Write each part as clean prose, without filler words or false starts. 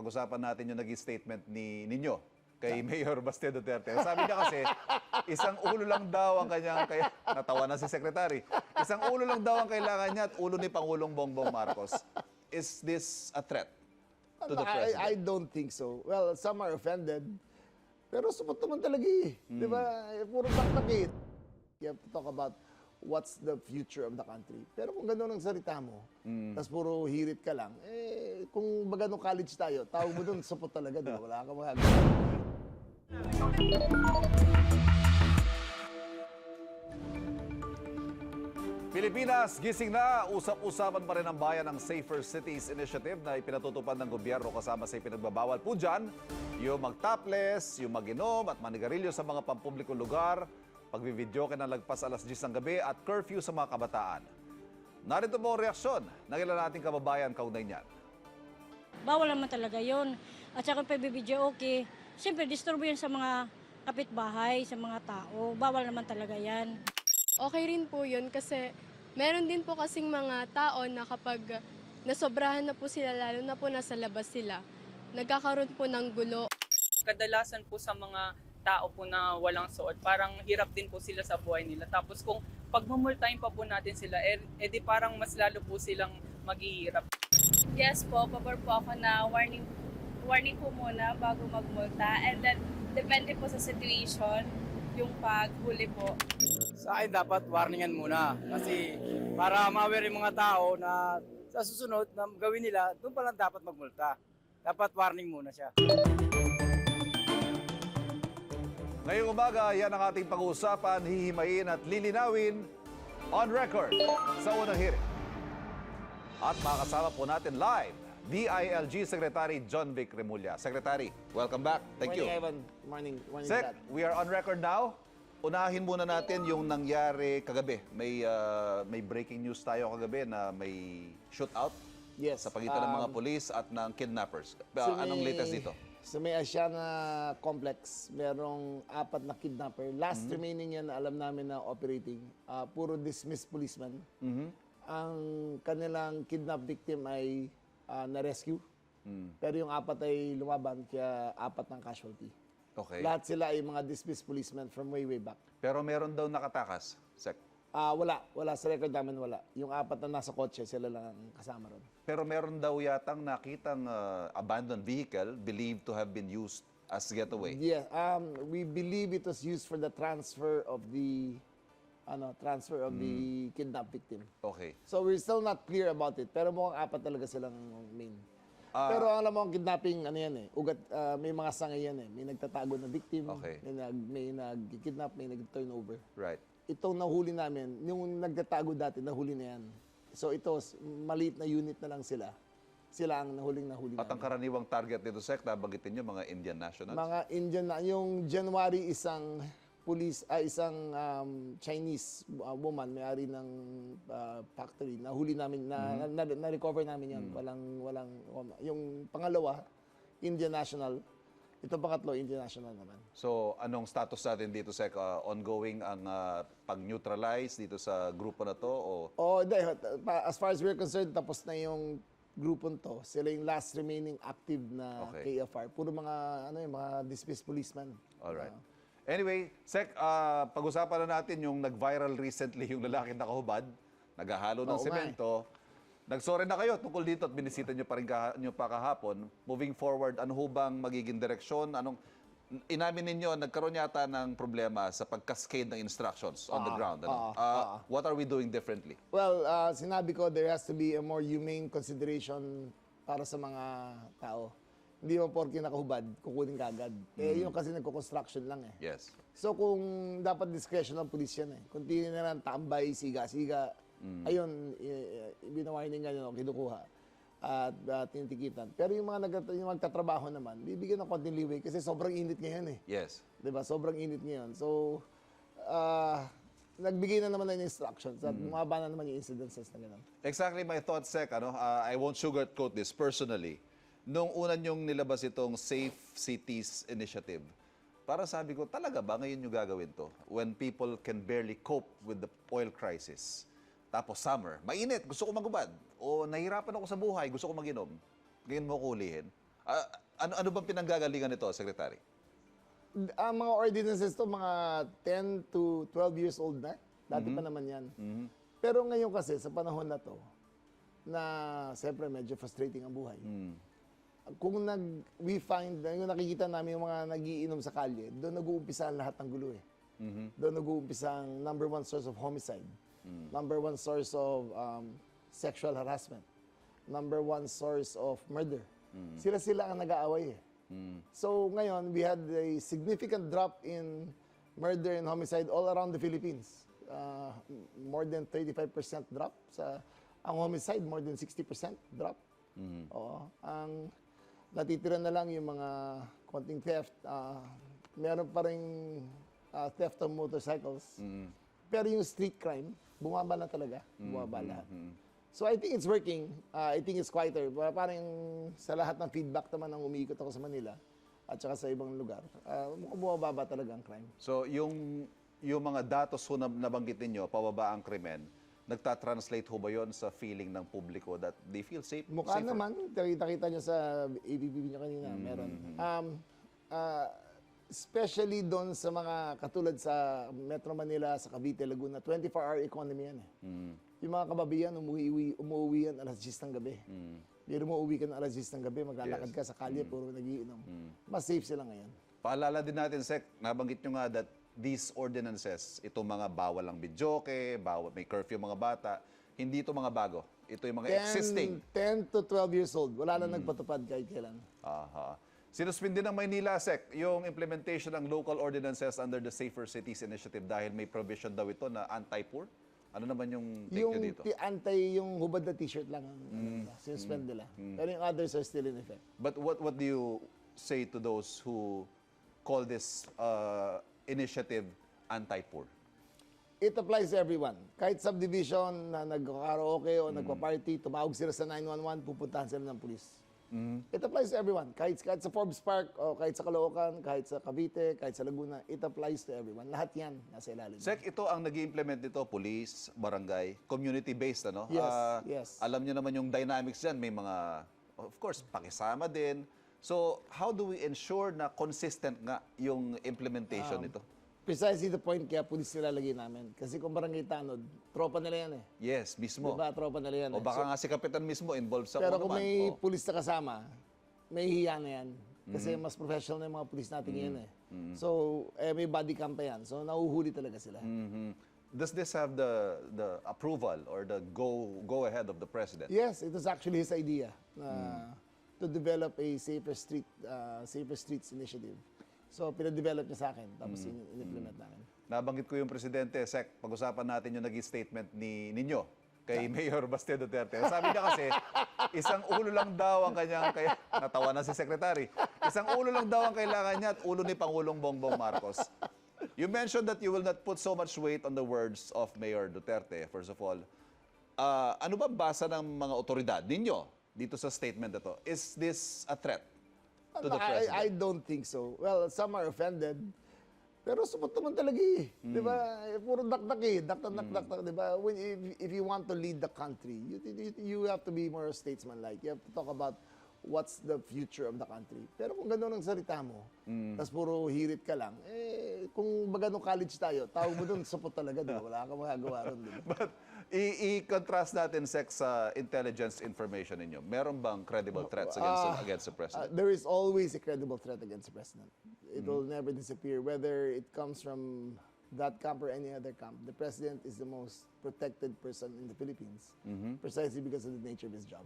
pag-usapan natin yung naging statement ninyo kay Mayor Baste Duterte. Sabi niya kasi, isang ulo lang daw ang kanyang, kaya natawa na si Secretary, isang ulo lang daw ang kailangan niya at ulo ni Pangulong Bongbong Marcos. Is this a threat to the President? I don't think so. Well, some are offended. Pero supot naman talaga eh. Di ba? Puro taktak eh. You have to talk about what's the future of the country. Pero kung gano'n ang salita mo, tapos puro hirit ka lang, eh, kung baga nung college tayo, tawag mo doon, supot talaga, di ba? Wala kang magagawa. Pilipinas, gising na. Usap-usapan pa rin ang bayan ng Safer Cities Initiative na ipinatutupad ng gobyerno kasama sa ipinagbabawal po dyan. Yung mag-topless, yung mag-inom at manigarilyo sa mga pampublikong lugar, pagbividyo ka ng lagpas alas 10 ng gabi at curfew sa mga kabataan. Narito po ang reaksyon ng ilan nating kababayan kaugnay niyan. Bawal naman talaga yun. At saka pagbibidyo, okay. Siyempre, disturbo yun sa mga kapitbahay, sa mga tao. Bawal naman talaga yan. Okay rin po yun kasi meron din po kasing mga tao na kapag nasobrahan na po sila, lalo na po nasa labas sila, nagkakaroon po ng gulo. Kadalasan po sa mga tao po na walang suot, parang hirap din po sila sa buhay nila. Tapos kung pagmumultahin pa po natin sila, edi parang mas lalo po silang maghihirap. Yes po, pabor po ako na warning po muna bago magmulta. And then, depende po sa situation, yung paghuli po. Sa akin dapat warningan muna kasi para ma-aware yung mga tao na sa susunod na gawin nila, doon pa lang dapat magmulta. Dapat warning muna siya. Ngayong umaga, yan ang ating pag-uusapan, hihimayin at lilinawin on record sa unang hearing. At makakasama po natin live, DILG Secretary John Vic Remulla. Secretary, welcome back. Thank you. Morning, Ivan. Morning. Morning, Sec, Dad. we are on record now. Unahin muna natin yung nangyari kagabi. May breaking news tayo kagabi na may shootout Yes. sa pagitan ng mga polis at ng kidnappers. Anong latest dito? Sa may Asiana Complex, merong 4 na kidnapper. Last remaining yan na alam namin na operating. Puro dismissed policemen. Ang kanilang kidnap victim ay na-rescue. Pero yung 4 ay lumaban, kaya 4 ng casualty. Okay. Lahat sila ay mga dismissed policemen from way back. Pero meron daw nakatakas, Sec. Wala. Sa record namin wala. Yung 4 na nasa kotse, sila lang ang kasama ron. Pero meron daw yatang nakitang abandoned vehicle believed to have been used as getaway. Yeah, we believe it was used for the transfer of the kidnap victim. Okay. So we're still not clear about it, pero mukhang 4 talaga silang main. Pero alam mo, ang kidnapping, ano yan eh, may mga sangay yan eh. May nagtatago na victim, Okay. may nag-kidnap, may nag-turnover. Right. Itong nahuli namin, yung nagtatago dati, nahuli na yan. So ito, maliit na unit na lang sila. Sila ang nahuli At ang namin. karaniwang target nito, Sec, nabagitin nyo, mga Indian nationals. Mga Indian na, yung January, isang Chinese woman, may-ari ng factory. Nahuli namin, na-recover namin yan. Walang, yung pangalawa, Indian national. Ito pangatlo, Indian national naman. So, anong status natin dito, Sec? Ongoing ang pag-neutralize dito sa grupo na to? O... As far as we're concerned, tapos na yung grupon to. Sila yung last remaining active na Okay. KFR. Puro mga, mga dismissed policemen. Alright. Anyway, Sec, pag-usapan na natin yung nag-viral recently yung lalaking nakahubad, naghahalo ng Oo nga semento. Nagsorry na kayo tungkol dito at binisita nyo pa rin kahapon. Moving forward, ano ho bang magiging direksyon? Inamin ninyo, nagkaroon yata ng problema sa pag-cascade ng instructions on the ground. What are we doing differently? Well, sinabi ko, there has to be a more humane consideration para sa mga tao. Hindi mo porke nakahubad, kukunin ka agad. Yun kasi nagko-construction lang eh. Yes. So kung dapat discretion ng pulis yan eh. Kung tinin na lang tambay, siga-siga, ayun, binawarning nga yun, kinukuha at tinitikitan. Pero yung mga magtatrabaho naman, bibigyan ng konting leeway kasi sobrang init ngayon eh. Yes. Diba? Sobrang init ngayon. So, nagbigay na naman ng instructions at bumaba na naman yung incidences na gano'n. Exactly my thoughts, Sec. I won't sugarcoat this personally. Nung una nyong nilabas itong Safe Cities Initiative, para sabi ko, talaga ba ngayon nyo gagawin to? When people can barely cope with the oil crisis. Tapos summer, mainit, gusto ko magubad. O nahihirapan ako sa buhay, gusto ko mag-inom. Ngayon mo ko hulihin. Ano bang pinanggagalingan nito, Secretary? Ang mga ordinances to, mga 10 to 12 years old na. Dati pa naman yan. Pero ngayon kasi, sa panahon na to, na siyempre medyo frustrating ang buhay. Kung we find, yung nakikita namin yung mga nagiinom sa kalye, doon nag-uumpisa ang lahat ng gulo eh. Doon nag-uumpisa ang number one source of homicide, number one source of sexual harassment, number one source of murder. Sila ang nag-aaway eh. So ngayon, we had a significant drop in murder and homicide all around the Philippines. More than 35% drop. Ang homicide, more than 60% drop. Oo. Ang natitira na lang yung mga konting theft. Meron pa rin theft of motorcycles. Pero yung street crime, bumaba na talaga. Bumaba lahat. So I think it's working. I think it's quieter. Parang sa lahat ng feedback naman nang umiikot ako sa Manila at saka sa ibang lugar, mukhang bumababa talaga ang crime. So, yung mga datos ho na nabanggit ninyo, pababa ang krimen, nagta-translate ho ba yun sa feeling ng publiko that they feel safe? Mukha safer? naman, kita nyo sa ABB nyo kanina, meron. Especially doon sa mga katulad sa Metro Manila, sa Cavite, Laguna, 24-hour economy yan eh. Yung mga kababayan, umuwi yan alas 10 ng gabi. Pero umuwi ka ng alas 10 ng gabi, maglalakad ka sa kalye, puro nagiinom. Mas safe sila ngayon. Paalala din natin, Sec, nabanggit nyo nga that these ordinances, itong mga bawal ang bidyoke, bawal, may curfew mga bata, hindi ito mga bago. Ito yung mga existing. 10 to 12 years old, wala na nagpatupad kahit kailan. Aha. Sinuspindi ng Maynila, Sec, yung implementation ng local ordinances under the Safer Cities Initiative dahil may provision daw ito na anti-poor. Ano naman yung take nyo dito? Yung hubad na t-shirt lang ang sinuspend nila. Pero yung others are still in effect. But what do you say to those who call this initiative anti-poor? It applies to everyone. Kahit subdivision na nagkakaroke o nagpa-party, tumawag sila sa 911, pupuntahan sila ng pulis. It applies to everyone. Kahit sa Forbes Park, o kahit sa Caloocan, kahit sa Cavite, kahit sa Laguna, it applies to everyone. Lahat yan nasa ilalim. Sec, ito ang nag-implement nito, police, barangay, community-based, ano? Yes, yes. Alam niyo naman yung dynamics dyan, may mga, of course, pakisama din. So, how do we ensure na consistent nga yung implementation nito? Precisely the point kaya pulis nilalagay namin. Kasi kung barangay tanod, tropa nila yan eh. Yes, mismo. Diba? Tropa nila yan O eh. baka nga si Kapitan mismo involved sa Pero kung kung ano man. may O. pulis na kasama, may hiya na yan. Kasi mas professional na yung mga pulis natin yan eh. So, may body cam pa yan. So, nahuhuli talaga sila. Does this have the approval or the go ahead of the President? Yes, it was actually his idea na to develop a safer streets initiative. So, pinadevelop niya sa akin, tapos in-implement namin. Nabanggit ko yung Presidente, Sec, pag-usapan natin yung naging statement ninyo kay Mayor Baste Duterte. Sabi niya kasi, isang ulo lang daw ang kanyang, natawa na si Secretary, isang ulo lang daw ang kailangan niya at ulo ni Pangulong Bongbong Marcos. You mentioned that you will not put so much weight on the words of Mayor Duterte, first of all. Ano ba basa ng mga otoridad ninyo dito sa statement na to? Is this a threat to the President? I don't think so. Well, some are offended. Pero supot naman talaga eh. Di ba? Puro dakdak eh. Daktak, di ba? If you want to lead the country, you have to be more statesman-like. You have to talk about what's the future of the country. Pero kung gano'n ang salita mo, tas puro hirit ka lang, kung baga nung college tayo, tawag mo doon, supot talaga, di ba? Wala kang magagawa ron, di ba? But i-contrast natin, Sec, sa intelligence information ninyo. Meron bang credible threats against the President? There is always a credible threat against the president. It will never disappear, whether it comes from that camp or any other camp. The president is the most protected person in the Philippines, precisely because of the nature of his job.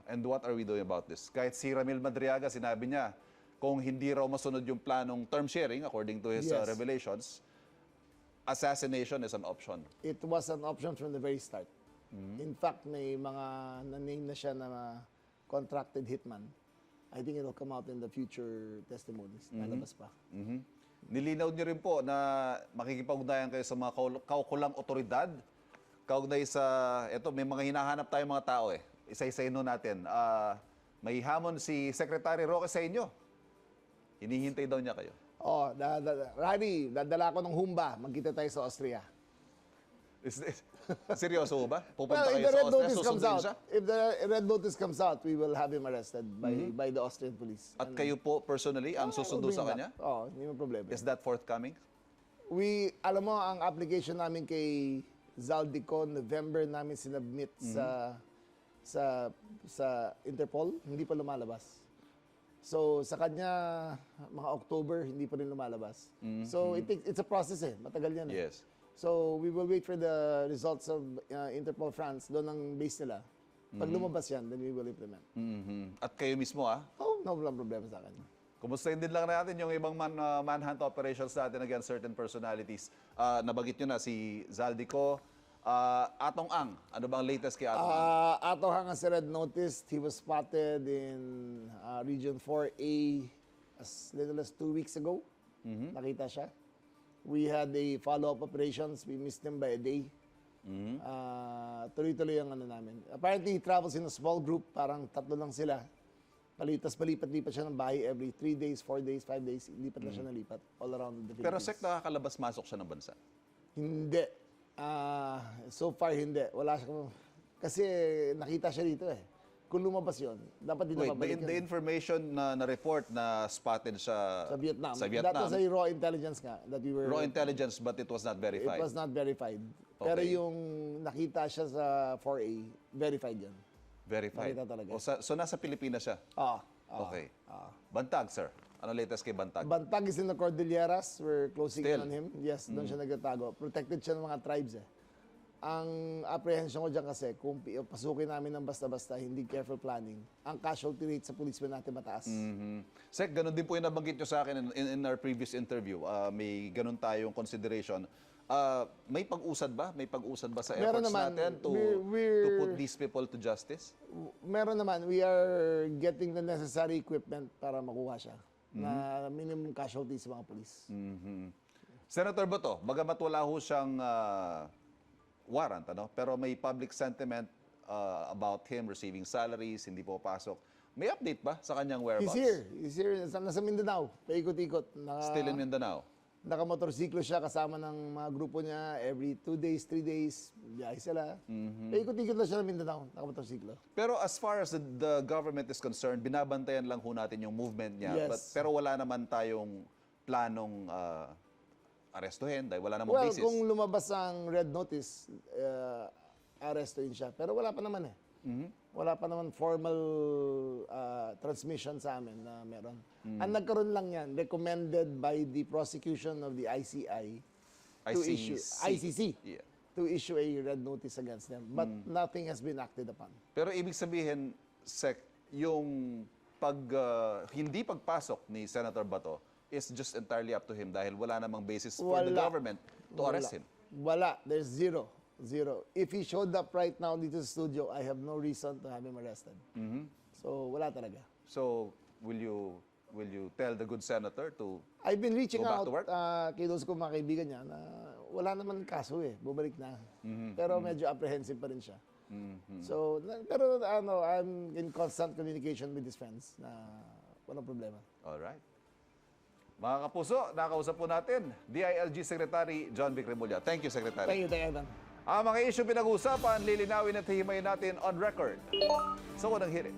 And what are we doing about this? Kahit si Ramil Madriaga, sinabi niya, kung hindi raw masunod yung planong term sharing, according to his Yes. revelations, assassination is an option. It was an option from the very start. In fact, may mga na-name na siya na contracted hitman. I think it will come out in the future testimonies. Lalabas pa. Nilinaw niyo rin po na makikipag-ugnayan kayo sa mga kaukulang otoridad. Kaugnay sa, eto, may mga hinahanap tayong mga tao eh. Isa-isayin natin. May hamon si Secretary Roque sa inyo. Hinihintay daw niya kayo. Rani, dadala ko ng humba. Magkita tayo sa Austria. Seryoso ba? Pupunta Well, if kayo the sa red Austria, notice comes susundin out, siya? if the red notice comes out, we will have him arrested by the Austrian police. At kayo po personally ang susundo sa kanya? Oo, hindi mo problema. Is that forthcoming? Alam mo, ang application namin kay Zaldico, November namin sinubmit sa Interpol, hindi pa lumalabas. So, sa kanya, mga October, hindi pa rin lumalabas. So, it's a process matagal yan Yes. So, we will wait for the results of Interpol France. Doon ang base nila. Pag lumabas yan, then we will implement. At kayo mismo Oh, no problema sa akin. kumustahin din lang natin yung ibang manhunt operations natin against certain personalities. Nabagit nyo na si Zaldico. Atong Ang, ano bang latest kay Atong Ang? Ato hanga sa red notice, he was spotted in Region 4A as little as 2 weeks ago. Nakita siya. We had a follow-up operations. We missed him by a day. Tuloy-tuloy ang ano namin. Apparently, he travels in a small group. Parang 3 lang sila. Palipat-lipat siya ng bahay every 3 days, 4 days, 5 days. Lipat na siya ng lipat all around the Philippines. Pero Sek, nakakalabas-masok siya ng bansa. Hindi. So far, hindi. Wala siya. Kasi nakita siya dito Kung lumabas yun, dapat din Wait, mabalik the information na report na spotted siya sa Vietnam. sa That was a raw intelligence nga that we were... raw intelligence but it was not It verified. was not verified. Pero Okay. yung nakita siya sa 4A, verified yan. Verified. Nakita talaga. So nasa Pilipinas siya. Okay. Bantag, sir. Ano latest kay Bantag? Bantag is in the Cordilleras. We're closing Still? in on him. Yes, doon siya nagtatago. Protected siya ng mga tribes Ang apprehension ko dyan kasi, kung pasukin namin ng basta-basta, hindi careful planning, ang casualty rate sa policemen natin mataas. Sek, ganun din po yung nabanggit nyo sa akin in our previous interview. May ganun tayong consideration. May pag-usad ba? May pag-usad ba sa Meron efforts naman. natin to put these people to justice? Meron naman, we are getting the necessary equipment para makuha siya na minimum casualty sa mga police. Senator Bato, bagamat wala ho siyang warrant, pero may public sentiment about him receiving salaries, hindi po pasok. May update ba sa kanyang whereabouts? He's here. Nasa Mindanao. Paikot-ikot. Still in Mindanao? Nakamotorsiklo siya kasama ng mga grupo niya every 2 days, 3 days. Biyahe sila. Paikot-ikot na siya ng Mindanao. Nakamotorsiklo. Pero as far as the government is concerned, binabantayan lang ho natin yung movement niya. Yes. Pero wala naman tayong planong arestuhin dahil wala namang Well, basis. kung lumabas ang red notice, arrestuin siya. Pero wala pa naman Wala pa naman formal transmission sa amin na meron. Ang nagkaroon lang yan, recommended by the prosecution of the ICC. Yeah. To issue a red notice against them. But nothing has been acted upon. Pero ibig sabihin, Sek, yung hindi pagpasok ni Senator Bato is just entirely up to him dahil wala namang basis for the government to arrest him. Wala. There's zero. If he showed up right now dito sa studio, I have no reason to have him arrested. So, wala talaga. So, will you tell the good senator to I've been reaching Go back out to work? kay those ko mga kaibigan niya na wala naman kaso bumalik na. Pero medyo apprehensive pa rin siya. So, pero I'm in constant communication with his friends na walang problema. Alright. Mga kapuso, nakausap po natin, DILG Secretary John Vic Remulla. Thank you, Secretary. Thank you, Evan. Ang mga issue pinag-uusapan, lilinawin at hihimayin natin on record. So, unang hirit.